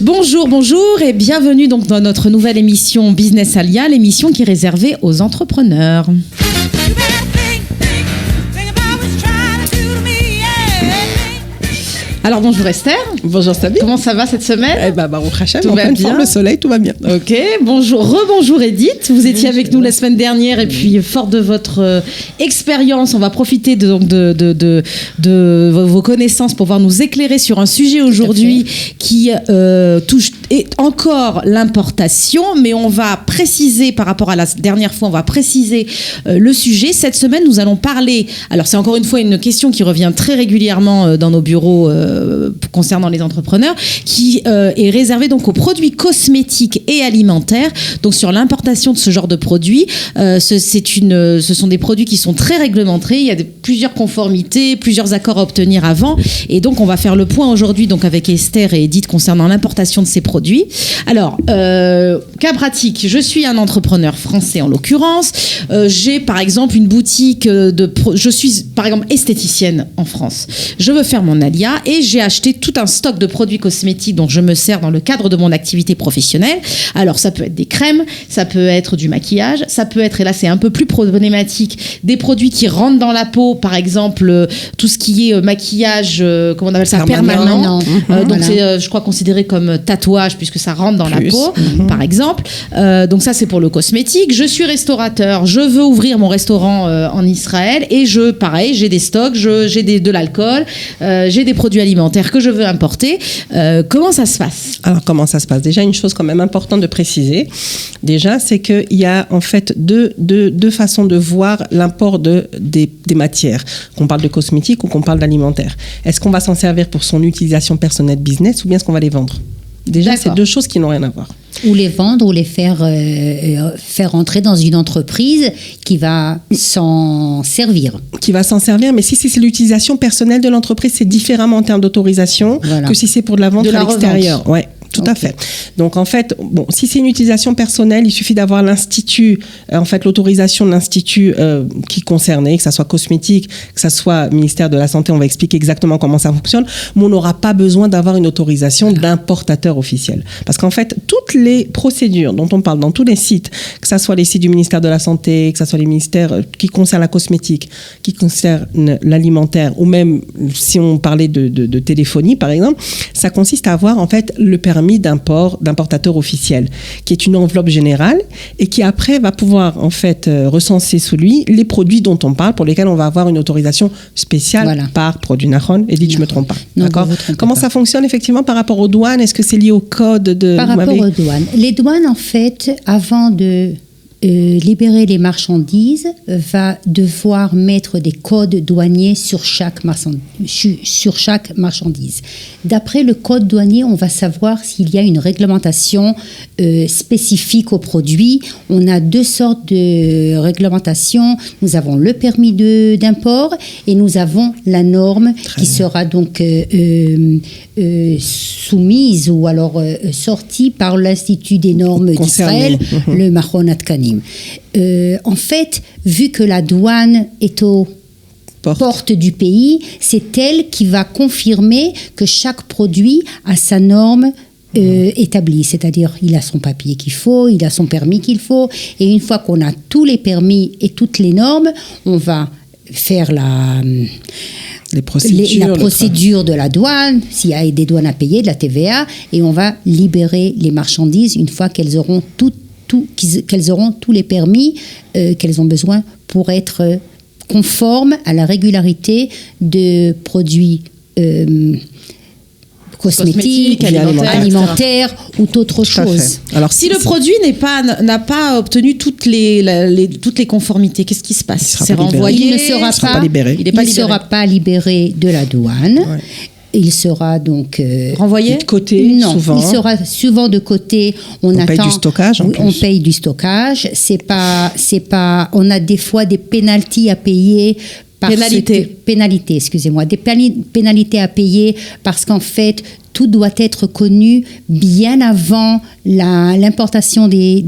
Bonjour et bienvenue donc dans notre nouvelle émission Business Alia, l'émission qui est réservée aux entrepreneurs. Alors bonjour Esther. Bonjour Sabine. Comment ça va cette semaine? On crachait, tout va bien. Le soleil, tout va bien. Ok, rebonjour Edith. Vous étiez avec nous la semaine dernière et puis fort de votre expérience, on va profiter de vos connaissances pour pouvoir nous éclairer sur un sujet aujourd'hui qui touche encore l'importation, mais on va préciser par rapport à la dernière fois, on va préciser le sujet. Cette semaine, nous allons parler, alors c'est encore une fois une question qui revient très régulièrement dans nos bureaux concernant les entrepreneurs, qui est réservé donc aux produits cosmétiques et alimentaires. Donc sur l'importation de ce genre de produits, ce sont des produits qui sont très réglementés. Il y a plusieurs conformités, plusieurs accords à obtenir avant. Et donc on va faire le point aujourd'hui donc avec Esther et Edith concernant l'importation de ces produits. Alors, cas pratique, je suis un entrepreneur français en l'occurrence. J'ai par exemple une boutique je suis par exemple esthéticienne en France. Je veux faire mon alia et j'ai acheté tout un stock de produits cosmétiques dont je me sers dans le cadre de mon activité professionnelle. Alors ça peut être des crèmes, ça peut être du maquillage, ça peut être, et là c'est un peu plus problématique, des produits qui rentrent dans la peau, par exemple tout ce qui est maquillage, comment on appelle ça, permanent. Donc c'est je crois considéré comme tatouage puisque ça rentre dans la peau, par exemple. Donc ça c'est pour le cosmétique. Je suis restaurateur, je veux ouvrir mon restaurant en Israël et pareil, j'ai des stocks, j'ai de l'alcool, j'ai des produits alimentaires que je veux importer. Comment ça se passe? Alors, comment ça se passe? Déjà, une chose quand même importante de préciser, déjà, c'est qu'il y a en fait deux façons de voir l'import des matières, qu'on parle de cosmétiques ou qu'on parle d'alimentaire. Est-ce qu'on va s'en servir pour son utilisation personnelle business ou bien est-ce qu'on va les vendre? Déjà, c'est deux choses qui n'ont rien à voir. Ou les vendre ou les faire entrer dans une entreprise qui va s'en servir. Qui va s'en servir, mais si c'est l'utilisation personnelle de l'entreprise, c'est différemment en termes d'autorisation que si c'est pour de la vente à l'extérieur. Ouais. Tout à fait. Donc, en fait, si c'est une utilisation personnelle, il suffit d'avoir l'institut, l'autorisation de l'institut qui est concerné, que ça soit cosmétique, que ça soit ministère de la Santé, on va expliquer exactement comment ça fonctionne, mais on n'aura pas besoin d'avoir une autorisation d'importateur officiel. Parce qu'en fait, toutes les procédures dont on parle dans tous les sites, que ça soit les sites du ministère de la Santé, que ça soit les ministères qui concernent la cosmétique, qui concernent l'alimentaire, ou même si on parlait de téléphonie, par exemple, ça consiste à avoir, en fait, le permis d'importateur officiel, qui est une enveloppe générale et qui après va pouvoir en fait recenser sous lui les produits dont on parle, pour lesquels on va avoir une autorisation spéciale par produit Nahon. Edith, je ne me trompe pas. Non, d'accord. Comment ça fonctionne effectivement par rapport aux douanes? Est-ce que c'est lié au code Par rapport aux douanes. Les douanes, en fait, avant de libérer les marchandises, va devoir mettre des codes douaniers sur chaque marchandise. D'après le code douanier, on va savoir s'il y a une réglementation spécifique au produit. On a deux sortes de réglementations. Nous avons le permis d'import et nous avons la norme qui sera donc soumise ou alors sortie par l'Institut des normes d'Israël, le Machon Atkanim. En fait, vu que la douane est aux portes du pays, c'est elle qui va confirmer que chaque produit a sa norme établie, c'est-à-dire il a son papier qu'il faut, il a son permis qu'il faut, et une fois qu'on a tous les permis et toutes les normes, on va faire la procédure de la douane, s'il y a des douanes à payer, de la TVA, et on va libérer les marchandises une fois qu'elles auront qu'elles auront tous les permis qu'elles ont besoin pour être conformes à la régularité de produits cosmétiques, alimentaires ou d'autres choses. Alors, si le produit n'a pas obtenu toutes les conformités, qu'est-ce qui se passe? C'est renvoyé. Il ne sera pas libéré de la douane. Ouais. Il sera donc renvoyé de côté. Non, souvent. Il sera souvent de côté. On paye du stockage. On paye du stockage. C'est pas. On a des fois des pénalties à payer. Pénalités, excusez-moi. Des pénalités à payer parce qu'en fait, tout doit être connu bien avant l'importation des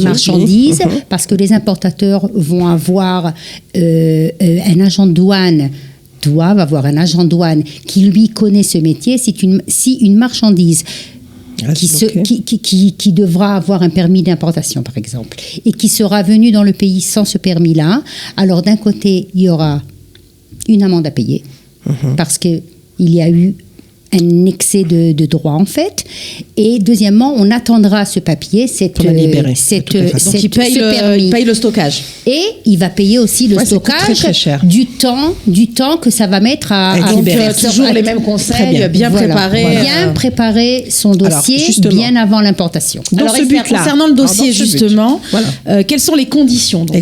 marchandises, parce que les importateurs vont avoir un agent de douane doivent avoir un agent douane qui lui connaît ce métier. Si une marchandise qui devra avoir un permis d'importation, par exemple, et qui sera venue dans le pays sans ce permis-là, alors d'un côté, il y aura une amende à payer, parce qu'il y a eu un excès de droit, en fait. Et deuxièmement, on attendra ce papier, donc il paye le stockage. Et il va payer aussi le stockage très cher. du temps que ça va mettre à libérer. Toujours les mêmes conseils, bien préparer son dossier bien avant l'importation. Alors, concernant le dossier, justement, quelles sont les conditions? Donc,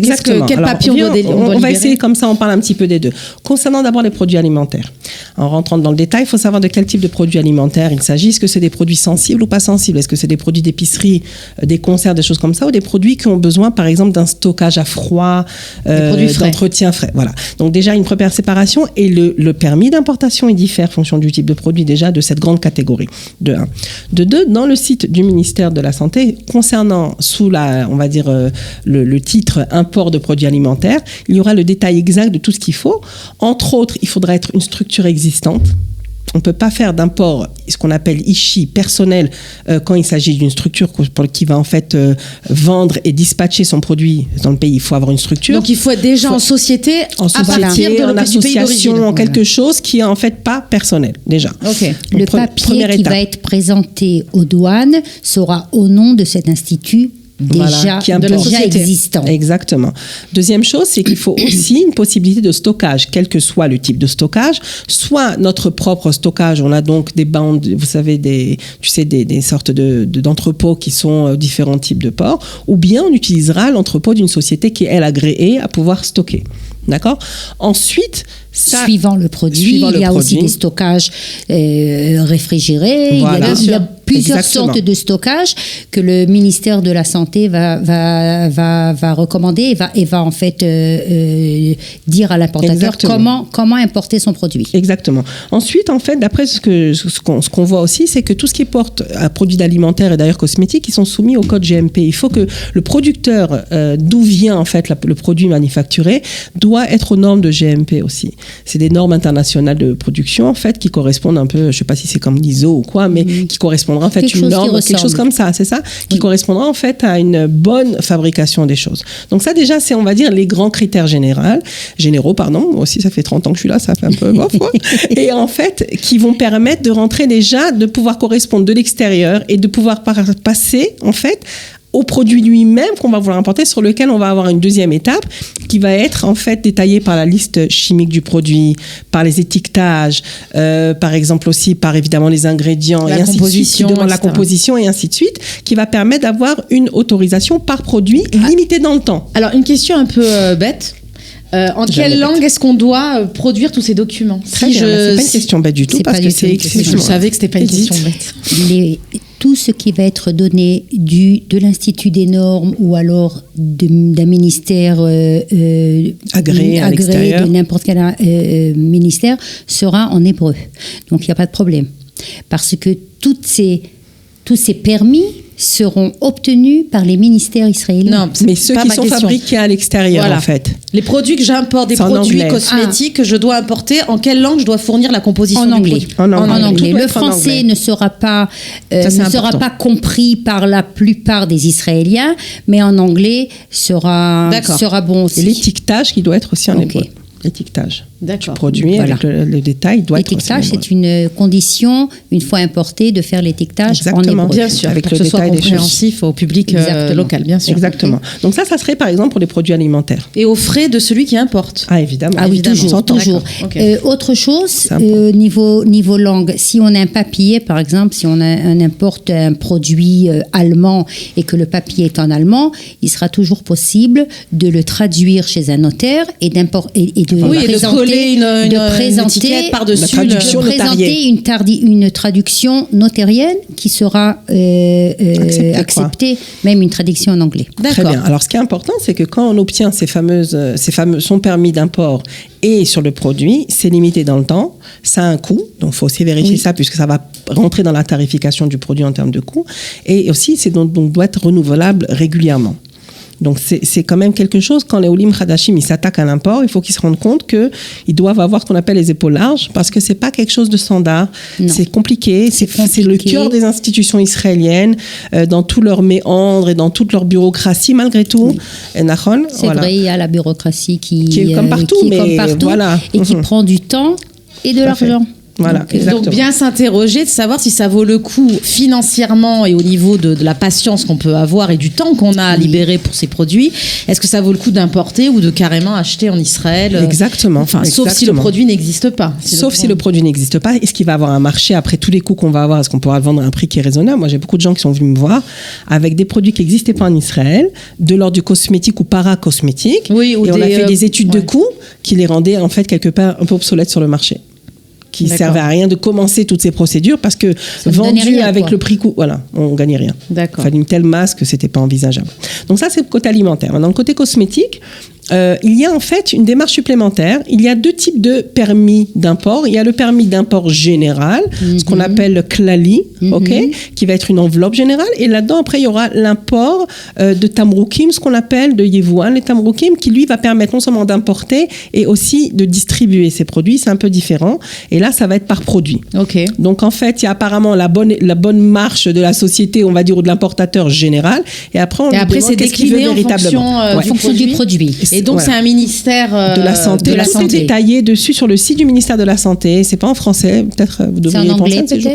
quel papier on doit libérer? On va essayer comme ça, on parle un petit peu des deux. Concernant d'abord les produits alimentaires. En rentrant dans le détail, il faut savoir de quel type de produits alimentaires il s'agit. Est-ce que c'est des produits sensibles ou pas sensibles? Est-ce que c'est des produits d'épicerie, des conserves, des choses comme ça, ou des produits qui ont besoin, par exemple, d'un stockage à froid, d'entretien frais? Voilà. Donc déjà, une première séparation, et le permis d'importation, il diffère en fonction du type de produit, déjà, de cette grande catégorie, de 1. De 2, dans le site du ministère de la Santé, concernant on va dire, le titre import de produits alimentaires, il y aura le détail exact de tout ce qu'il faut. Entre autres, il faudra être une structure existante. On ne peut pas faire d'import, ce qu'on appelle ICHI, personnel, quand il s'agit d'une structure qui va en fait vendre et dispatcher son produit dans le pays. Il faut avoir une structure. Donc il faut être déjà en société, en association, en quelque chose qui est en fait pas personnel, déjà. Okay. Le papier qui va être présenté aux douanes sera au nom de cet institut déjà existant. Exactement. Deuxième chose, c'est qu'il faut aussi une possibilité de stockage, quel que soit le type de stockage, soit notre propre stockage. On a donc des bandes, vous savez, des sortes d'entrepôts qui sont différents types de ports, ou bien on utilisera l'entrepôt d'une société qui est, elle, agréée à pouvoir stocker. D'accord? Ensuite, suivant le produit, il y a aussi des stockages réfrigérés. Voilà. Il y a plusieurs sortes de stockages que le ministère de la Santé va recommander et va en fait dire à l'importateur comment importer son produit. Exactement. Ensuite, en fait, d'après ce qu'on voit aussi, c'est que tout ce qui porte à produits alimentaires et d'ailleurs cosmétiques, ils sont soumis au code GMP. Il faut que le producteur, d'où vient en fait le produit manufacturé, doit être aux normes de GMP aussi. C'est des normes internationales de production en fait qui correspondent un peu, je ne sais pas si c'est comme l'ISO ou quoi, mais qui correspondra en fait quelque chose comme ça, c'est ça, qui correspondra en fait à une bonne fabrication des choses. Donc ça déjà, c'est on va dire les grands critères généraux, moi aussi ça fait 30 ans que je suis là, ça fait un peu bof, et en fait qui vont permettre de rentrer déjà, de pouvoir correspondre de l'extérieur et de pouvoir passer en fait au produit lui-même qu'on va vouloir importer, sur lequel on va avoir une deuxième étape qui va être en fait détaillée par la liste chimique du produit, par les étiquetages, par exemple aussi par évidemment les ingrédients, la composition et ainsi de suite, qui va permettre d'avoir une autorisation par produit limitée dans le temps. Alors une question un peu bête. En quelle langue est-ce qu'on doit produire tous ces documents? C'est pas une question bête du tout, parce que c'est je savais que c'était pas une question bête. Tout ce qui va être donné de l'Institut des normes ou alors d'un ministère agréé de n'importe quel ministère sera en hébreu. Donc il n'y a pas de problème. Parce que tous ces permis seront obtenus par les ministères israéliens. Non, mais ceux qui sont fabriqués à l'extérieur, en fait. Les produits que j'importe, des produits cosmétiques que je dois importer, en quelle langue je dois fournir la composition en anglais. du produit? En anglais. Le français ne sera pas compris par la plupart des Israéliens, mais en anglais sera bon aussi. Et l'étiquetage qui doit être aussi en hébreu. L'étiquetage du produit avec le détail doit être. L'étiquetage, c'est une condition, une fois importé, de faire l'étiquetage en hébreu. Bien sûr, avec le détail compréhensif au public local, bien sûr. Exactement. Donc ça serait par exemple pour les produits alimentaires. Et aux frais de celui qui importe. Ah évidemment. Ah oui, toujours. Okay. Autre chose, niveau langue, si on a un papier, par exemple, si on importe un produit allemand et que le papier est en allemand, il sera toujours possible de le traduire chez un notaire et de présenter une traduction notarienne qui sera acceptée, même une traduction en anglais. Très bien. Alors, ce qui est important, c'est que quand on obtient son permis d'import et sur le produit, c'est limité dans le temps, ça a un coût, donc il faut aussi vérifier ça puisque ça va rentrer dans la tarification du produit en termes de coût, et aussi doit être renouvelable régulièrement. Donc c'est quand même quelque chose, quand les Olim Hadashim ils s'attaquent à l'import, il faut qu'ils se rendent compte qu'ils doivent avoir ce qu'on appelle les épaules larges, parce que c'est pas quelque chose de standard. Non. C'est compliqué, c'est le cœur des institutions israéliennes, dans tous leurs méandres et dans toute leur bureaucratie malgré tout. Oui. C'est vrai, il y a la bureaucratie qui est comme partout, voilà. Et qui prend du temps et de l'argent. Voilà, donc bien s'interroger de savoir si ça vaut le coup financièrement et au niveau de la patience qu'on peut avoir et du temps qu'on a à libérer pour ces produits. Est-ce que ça vaut le coup d'importer ou de carrément acheter en Israël? Exactement. Enfin, sauf si le produit n'existe pas. Si le produit n'existe pas, est-ce qu'il va avoir un marché après tous les coûts qu'on va avoir? Est-ce qu'on pourra le vendre à un prix qui est raisonnable? Moi, j'ai beaucoup de gens qui sont venus me voir avec des produits qui n'existaient pas en Israël, de l'ordre du cosmétique ou para-cosmétique. Oui, et on a fait des études de coûts qui les rendaient en fait quelque part un peu obsolètes sur le marché. Qui servait à rien de commencer toutes ces procédures parce que vendu avec le prix coût, voilà, on gagnait rien. D'accord. Il fallait une telle masse que c'était pas envisageable. Donc ça, c'est le côté alimentaire. Maintenant, le côté cosmétique, il y a en fait une démarche supplémentaire. Il y a deux types de permis d'import. Il y a le permis d'import général, ce qu'on appelle le klali, qui va être une enveloppe générale. Et là-dedans, après, il y aura l'import de tamroukim, ce qu'on appelle de yevouan, les tamroukim, qui lui va permettre non seulement d'importer et aussi de distribuer ces produits. C'est un peu différent. Et là, ça va être par produit. Okay. Donc en fait, il y a apparemment la bonne marche de la société, on va dire, ou de l'importateur général. Et après, c'est décliné en fonction du produit. Et donc, c'est un ministère de la Santé. Tout est détaillé dessus sur le site du ministère de la Santé. C'est pas en français, peut-être vous devriez penser.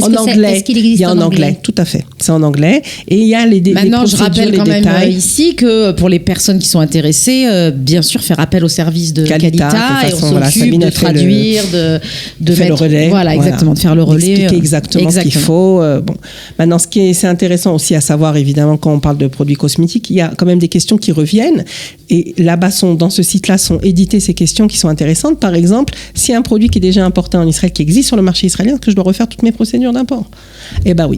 En anglais. Est-ce qu'il existe il y a en anglais, tout à fait. C'est en anglais. Et il y a les Maintenant, je rappelle quand même ici que pour les personnes qui sont intéressées, bien sûr, faire appel au service de Kalita et on s'occupe de traduire, de faire le relais. Voilà, exactement, de faire le relais. Expliquer exactement ce qu'il faut. Bon. Maintenant, c'est intéressant aussi à savoir, évidemment, quand on parle de produits cosmétiques, il y a quand même des questions qui reviennent. Et là-bas, dans ce site-là, sont éditées ces questions qui sont intéressantes. Par exemple, si un produit qui est déjà importé en Israël, qui existe sur le marché israélien, est-ce que je dois refaire toutes mes procédures d'import? Eh bien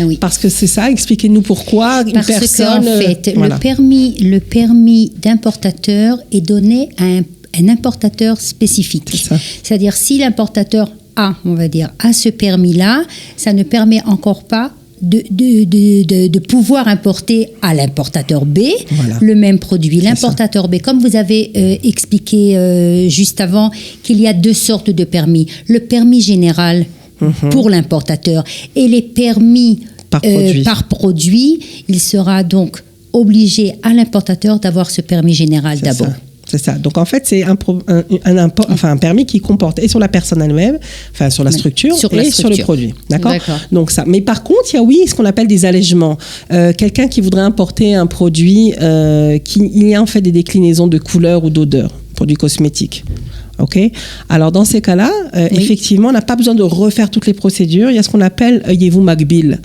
oui. Parce que c'est ça, expliquez-nous pourquoi une personne... Parce qu'en fait, le permis d'importateur est donné à un importateur spécifique. C'est-à-dire, si l'importateur a ce permis-là, ça ne permet encore pas de pouvoir importer à l'importateur B le même produit. L'importateur B, comme vous avez expliqué juste avant, qu'il y a deux sortes de permis. Le permis général pour l'importateur et les permis par produit, il sera donc obligé à l'importateur d'avoir ce permis général d'abord. C'est ça. Donc, en fait, c'est un permis qui comporte et sur la personne elle-même, enfin, sur la structure sur le produit. D'accord. Donc, ça. Mais par contre, il y a, ce qu'on appelle des allègements. Quelqu'un qui voudrait importer un produit, il y a en fait des déclinaisons de couleur ou d'odeur, produits cosmétiques. OK. Alors, dans ces cas-là, effectivement, on n'a pas besoin de refaire toutes les procédures. Il y a ce qu'on appelle Yevou Magbil.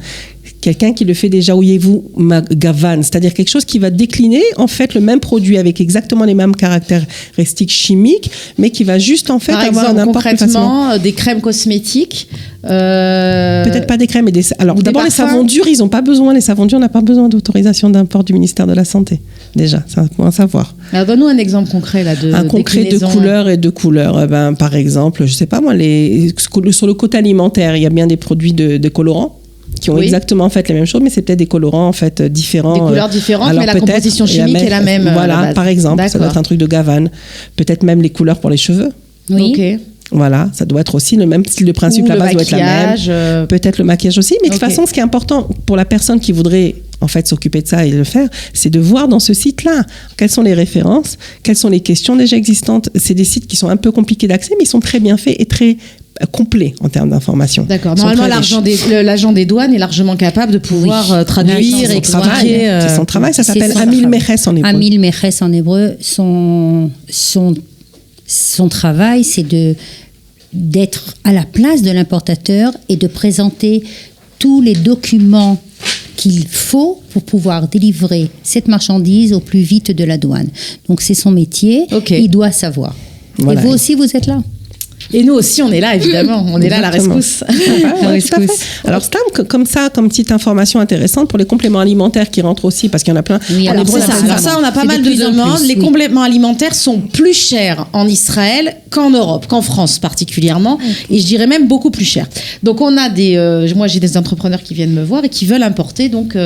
Quelqu'un qui le fait déjà au Yevou Gavan, c'est-à-dire quelque chose qui va décliner en fait le même produit avec exactement les mêmes caractéristiques chimiques, mais qui va juste en fait avoir un import plus facilement. Concrètement, des crèmes cosmétiques. Peut-être pas des crèmes, mais alors d'abord les savons durs, ils n'ont pas besoin. Les savons durs, on n'a pas besoin d'autorisation d'import du ministère de la Santé. Déjà, ça faut savoir. Alors, donne-nous un exemple concret là un concret de couleurs et de couleurs. Par exemple, je sais pas moi, sur le côté alimentaire, il y a bien des produits de colorants qui ont exactement en fait les mêmes choses, mais c'est peut-être des colorants en fait différents. Des couleurs différentes, mais la composition chimique est la même. Voilà, par exemple, ça doit être un truc de Gavan. Peut-être même les couleurs pour les cheveux. Oui. Ok. Voilà, ça doit être aussi le même style de principe, la base doit être la même. Peut-être le maquillage aussi, mais de toute façon, ce qui est important pour la personne qui voudrait en fait s'occuper de ça et le faire, c'est de voir dans ce site-là quelles sont les références, quelles sont les questions déjà existantes. C'est des sites qui sont un peu compliqués d'accès, mais ils sont très bien faits et très complet en termes d'information. D'accord. Normalement, l'agent des douanes est largement capable de pouvoir traduire et expliquer. C'est son travail. Ça s'appelle Amil Meches en hébreu. Amil Meches en hébreu. Son travail, c'est d'être à la place de l'importateur et de présenter tous les documents qu'il faut pour pouvoir délivrer cette marchandise au plus vite de la douane. Donc, c'est son métier. Il doit savoir. Voilà. Et vous aussi, vous êtes là. Et nous aussi, on est là, évidemment. On est là à la rescousse. Alors, Stam, comme petite information intéressante pour les compléments alimentaires qui rentrent aussi, parce qu'il y en a plein. Oui, alors ça, on a pas mal de demandes. Les compléments alimentaires sont plus chers en Israël qu'en Europe, qu'en France particulièrement, et je dirais même beaucoup plus cher. Donc on a moi j'ai des entrepreneurs qui viennent me voir et qui veulent importer donc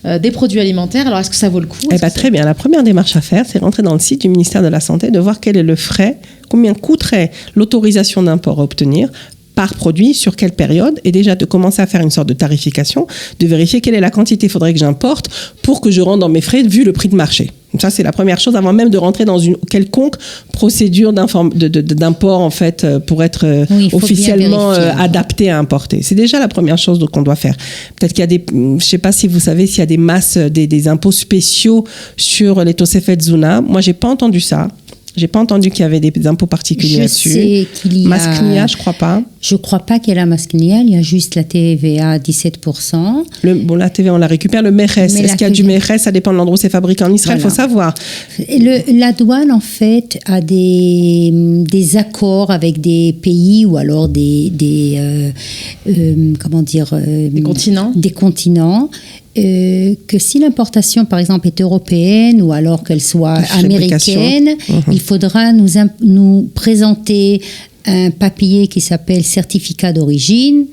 des produits alimentaires. Alors est-ce que ça vaut le coup? Très bien. La première démarche à faire, c'est rentrer dans le site du ministère de la Santé, de voir quel est le frais, combien coûterait l'autorisation d'import à obtenir par produit, sur quelle période, et déjà de commencer à faire une sorte de tarification, de vérifier quelle est la quantité qu'il faudrait que j'importe pour que je rentre dans mes frais vu le prix de marché. Donc ça, c'est la première chose avant même de rentrer dans une quelconque procédure d'import, en fait, pour être officiellement adapté à importer. C'est déjà la première chose qu'on doit faire. Peut-être qu'il y a je sais pas si vous savez s'il y a des masses, des impôts spéciaux sur les Tosefet Zuna. Moi, j'ai pas entendu ça. J'ai pas entendu qu'il y avait des impôts particuliers là-dessus. Je sais qu'il y a... Masknia, je crois pas. Je crois pas qu'il y ait la Masknia, il y a juste la TVA à 17%. La TVA, on la récupère. Le Meres, est-ce qu'il y a du Meres? Ça dépend de l'endroit où c'est fabriqué en Israël, il faut savoir. La douane, en fait, a des accords avec des pays ou alors des continents. Des continents. Que si l'importation, par exemple, est européenne ou alors qu'elle soit américaine, il faudra nous présenter un papier qui s'appelle certificat d'origine.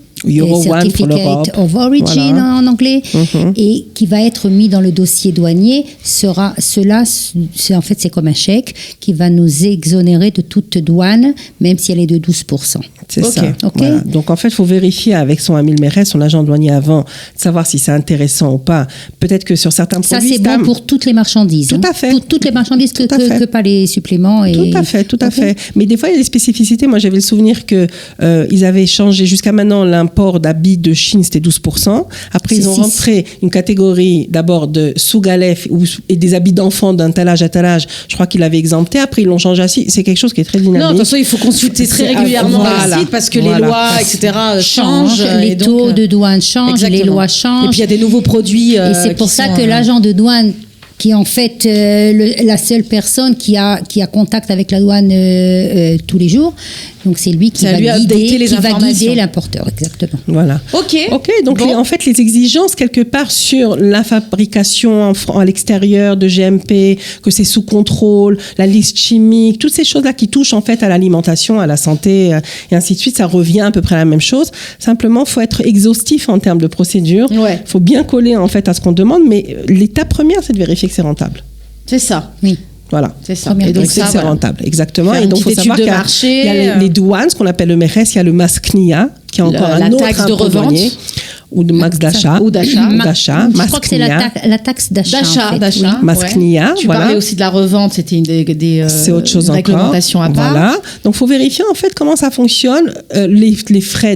Certificate of Origin en anglais, et qui va être mis dans le dossier douanier. C'est comme un chèque qui va nous exonérer de toute douane, même si elle est de 12%. C'est ça. Voilà. Donc en fait, il faut vérifier avec son Amil Meres, son agent douanier avant, de savoir si c'est intéressant ou pas. Peut-être que sur certains produits... Ça, c'est bon pour toutes les marchandises. Tout à fait. Pour toutes les marchandises, que pas les suppléments. Tout à fait. Mais des fois, il y a des spécificités. Moi, j'avais le souvenir qu'ils avaient changé jusqu'à maintenant l'import d'habits de Chine, c'était 12%. Après, ils ont rentré une catégorie d'abord de Sougalef et des habits d'enfants d'un tel âge à tel âge. Je crois qu'ils l'avaient exempté. Après, ils l'ont changé à 6. C'est quelque chose qui est très dynamique. Non, de toute façon, il faut consulter très régulièrement le site parce que les lois, etc. changent. Les taux de douane changent, les lois changent. Et puis, il y a des nouveaux produits. Et c'est pour ça que l'agent de douane, qui est en fait la seule personne qui a contact avec la douane tous les jours. Donc c'est lui qui va guider l'importeur, exactement. Voilà. Ok. Donc en fait les exigences quelque part sur la fabrication à l'extérieur de GMP, que c'est sous contrôle, la liste chimique, toutes ces choses-là qui touchent en fait à l'alimentation, à la santé et ainsi de suite, ça revient à peu près à la même chose. Simplement, faut être exhaustif en termes de procédure. Ouais. Faut bien coller en fait à ce qu'on demande, mais l'étape première, c'est de vérifier que c'est rentable. C'est ça. Oui. Voilà. C'est ça. Et donc, c'est rentable. Exactement. Faire et donc, il faut savoir qu'il y a les douanes, ce qu'on appelle le Meres, il y a le Masknia, qui est encore un autre taxe de revente. Ou de max d'achat. Ou d'achat. Je crois que c'est la taxe d'achat. D'achat. Masknia. Tu parlais aussi de la revente, c'était c'est autre chose réglementation à part. Voilà. Donc, il faut vérifier en fait comment ça fonctionne, les frais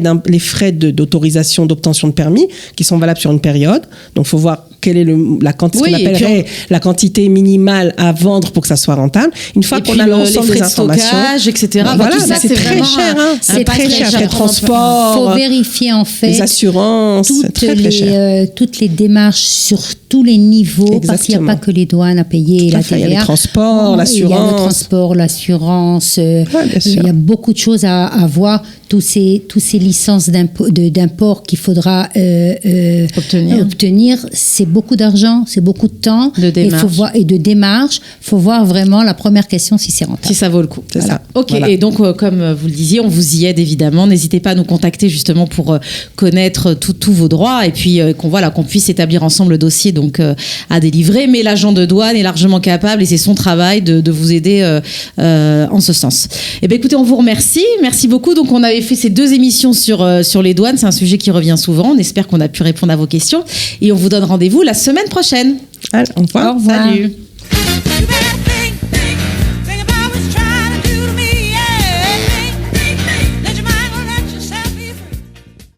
d'autorisation d'obtention de permis, qui sont valables sur une période. Donc, il faut voir quelle est la quantité minimale à vendre pour que ça soit rentable. Une fois qu'on a l'ensemble des informations, stockage, etc. Voilà, tout ça, c'est très cher. C'est très cher. Les transports, il faut vérifier en fait les assurances, toutes les démarches sur tous les niveaux. Exactement. Parce qu'il n'y a pas que les douanes à payer et la TVA. Il y a le transport, l'assurance. Il y a le transport, l'assurance. Il y a beaucoup de choses à voir. Tous ces licences d'import qu'il faudra obtenir, c'est beaucoup d'argent, c'est beaucoup de temps et de démarches. Il faut voir vraiment la première question si c'est rentable. Si ça vaut le coup. C'est ça. Ok, voilà. Et donc comme vous le disiez, on vous y aide évidemment. N'hésitez pas à nous contacter justement pour connaître tous vos droits et puis qu'on puisse établir ensemble le dossier donc, à délivrer. Mais l'agent de douane est largement capable et c'est son travail de vous aider en ce sens. Eh bien écoutez, on vous remercie. Merci beaucoup. Donc on avait fait ces 2 émissions sur les douanes. C'est un sujet qui revient souvent. On espère qu'on a pu répondre à vos questions. Et on vous donne rendez-vous la semaine prochaine. Au revoir. Salut.